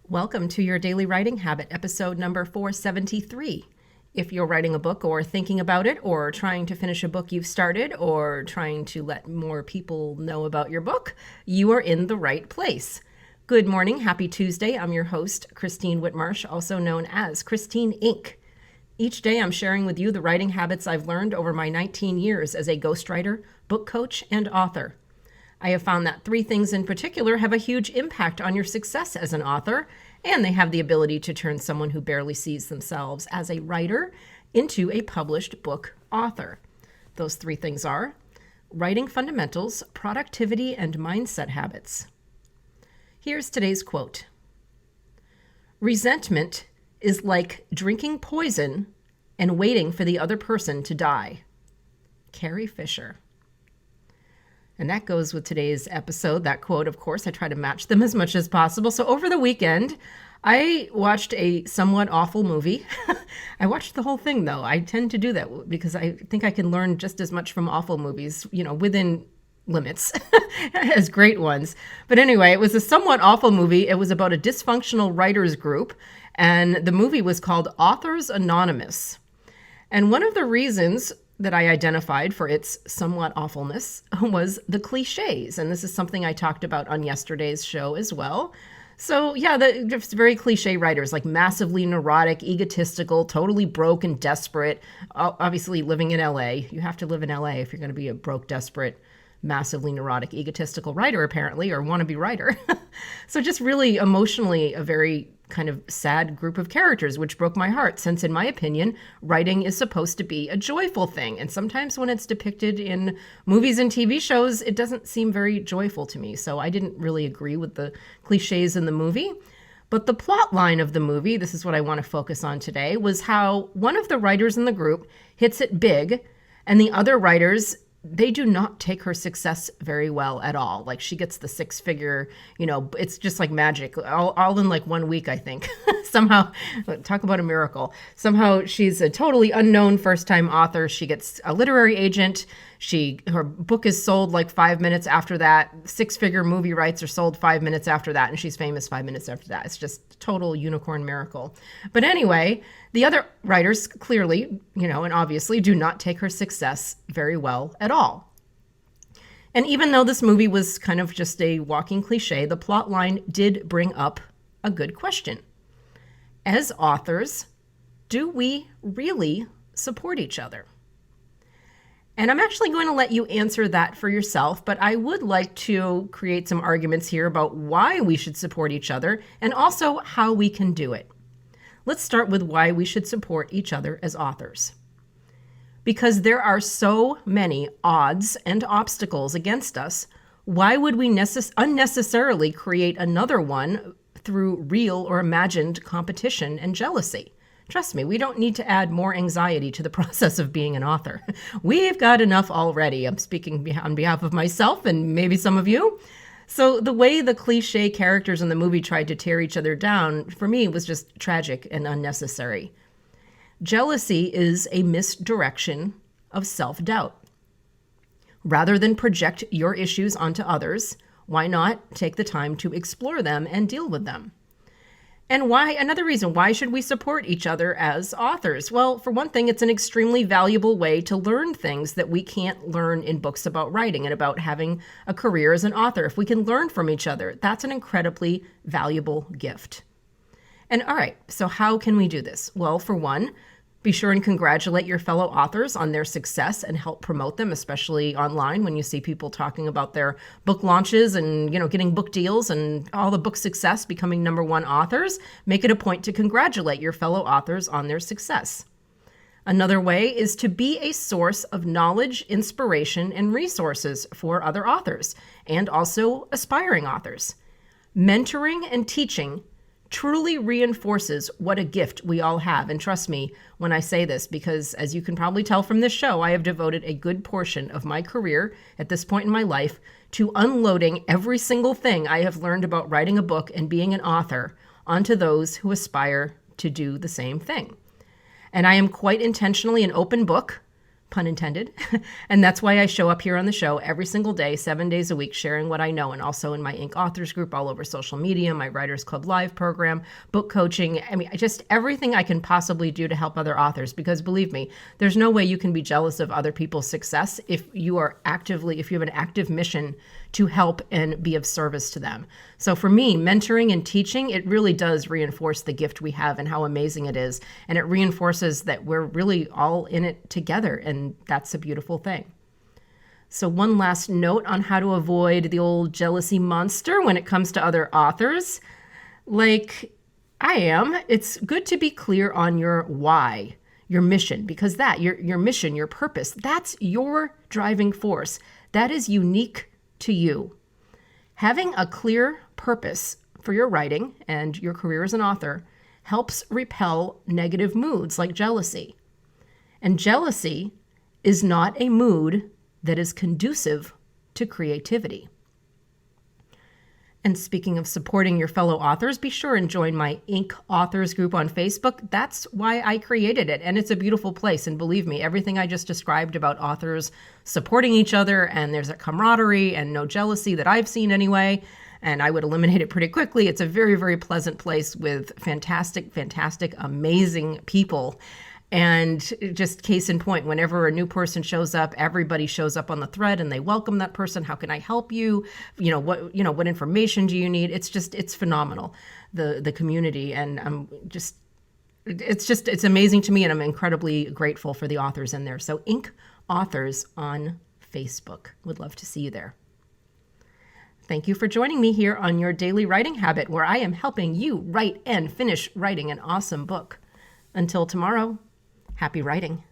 Welcome to your Daily Writing Habit, episode number 473. If you're writing a book or thinking about it or trying to finish a book you've started or trying to let more people know about your book, you are in the right place. Good morning. Happy Tuesday. I'm your host, Christine Whitmarsh, also known as Christine Inc. Each day I'm sharing with you the writing habits I've learned over my 19 years as a ghostwriter, book coach, and author. I have found that three things in particular have a huge impact on your success as an author, and they have the ability to turn someone who barely sees themselves as a writer into a published book author. Those three things are writing fundamentals, productivity, and mindset habits. Here's today's quote. Resentment is like drinking poison and waiting for the other person to die. Carrie Fisher. And that goes with today's episode. That quote, of course, I try to match them as much as possible. So over the weekend, I watched a somewhat awful movie. I watched the whole thing, though. I tend to do that because I think I can learn just as much from awful movies, within limits as great ones. But anyway, it was a somewhat awful movie. It was about a dysfunctional writers group, and the movie was called Authors Anonymous. And one of the reasons that I identified for its somewhat awfulness was the cliches. And this is something I talked about on yesterday's show as well. So yeah, just very cliche writers, like massively neurotic, egotistical, totally broke and desperate, obviously living in LA. You have to live in LA if you're going to be a broke, desperate, massively neurotic, egotistical writer, apparently, or wannabe writer. So just really emotionally a very kind of sad group of characters, which broke my heart, since in my opinion, writing is supposed to be a joyful thing. And sometimes when it's depicted in movies and TV shows, it doesn't seem very joyful to me. So I didn't really agree with the cliches in the movie. But the plot line of the movie, this is what I want to focus on today, was how one of the writers in the group hits it big, and the other writers, they do not take her success very well at all. Like, she gets the six-figure, it's just like magic, all in like 1 week, I think. Somehow, talk about a miracle. Somehow she's a totally unknown first-time author. She gets a literary agent. Her book is sold like 5 minutes after that. Six-figure movie rights are sold 5 minutes after that, and she's famous 5 minutes after that. It's just total unicorn miracle. But anyway, the other writers clearly, and obviously do not take her success very well at all. And even though this movie was kind of just a walking cliche, the plot line did bring up a good question. As authors, do we really support each other? And I'm actually going to let you answer that for yourself, but I would like to create some arguments here about why we should support each other and also how we can do it. Let's start with why we should support each other as authors. Because there are so many odds and obstacles against us, why would we unnecessarily create another one through real or imagined competition and jealousy? Trust me, we don't need to add more anxiety to the process of being an author. We've got enough already. I'm speaking on behalf of myself and maybe some of you. So the way the cliche characters in the movie tried to tear each other down, for me, was just tragic and unnecessary. Jealousy is a misdirection of self-doubt. Rather than project your issues onto others, why not take the time to explore them and deal with them? And another reason, why should we support each other as authors? Well, for one thing, it's an extremely valuable way to learn things that we can't learn in books about writing and about having a career as an author. If we can learn from each other, that's an incredibly valuable gift. And all right, so how can we do this? Well, for one, be sure and congratulate your fellow authors on their success and help promote them, especially online when you see people talking about their book launches and, getting book deals and all the book success, becoming #1 authors. Make it a point to congratulate your fellow authors on their success. Another way is to be a source of knowledge, inspiration, and resources for other authors and also aspiring authors. Mentoring and teaching truly reinforces what a gift we all have. And trust me when I say this, because as you can probably tell from this show, I have devoted a good portion of my career at this point in my life to unloading every single thing I have learned about writing a book and being an author onto those who aspire to do the same thing. And I am quite intentionally an open book pun intended. And that's why I show up here on the show every single day, 7 days a week, sharing what I know, and also in my Inc. authors group all over social media, my Writers Club Live program, book coaching. I mean, just everything I can possibly do to help other authors, because believe me, there's no way you can be jealous of other people's success if you have an active mission to help and be of service to them. So for me, mentoring and teaching, it really does reinforce the gift we have and how amazing it is. And it reinforces that we're really all in it together. And that's a beautiful thing. So one last note on how to avoid the old jealousy monster when it comes to other authors. Like I am, it's good to be clear on your why, your mission, because your mission, your purpose, that's your driving force. That is unique to you. Having a clear purpose for your writing and your career as an author helps repel negative moods like jealousy. And jealousy is not a mood that is conducive to creativity. And speaking of supporting your fellow authors, be sure and join my Inc. authors group on Facebook. That's why I created it. And it's a beautiful place. And believe me, everything I just described about authors supporting each other, and there's a camaraderie and no jealousy that I've seen anyway, and I would eliminate it pretty quickly. It's a very, very pleasant place with fantastic, amazing people. And just case in point, whenever a new person shows up, everybody shows up on the thread and they welcome that person. How can I help you? What information do you need? It's phenomenal, the community. And it's amazing to me. And I'm incredibly grateful for the authors in there. So Inc. Authors on Facebook. Would love to see you there. Thank you for joining me here on Your Daily Writing Habit, where I am helping you write and finish writing an awesome book. Until tomorrow, happy writing.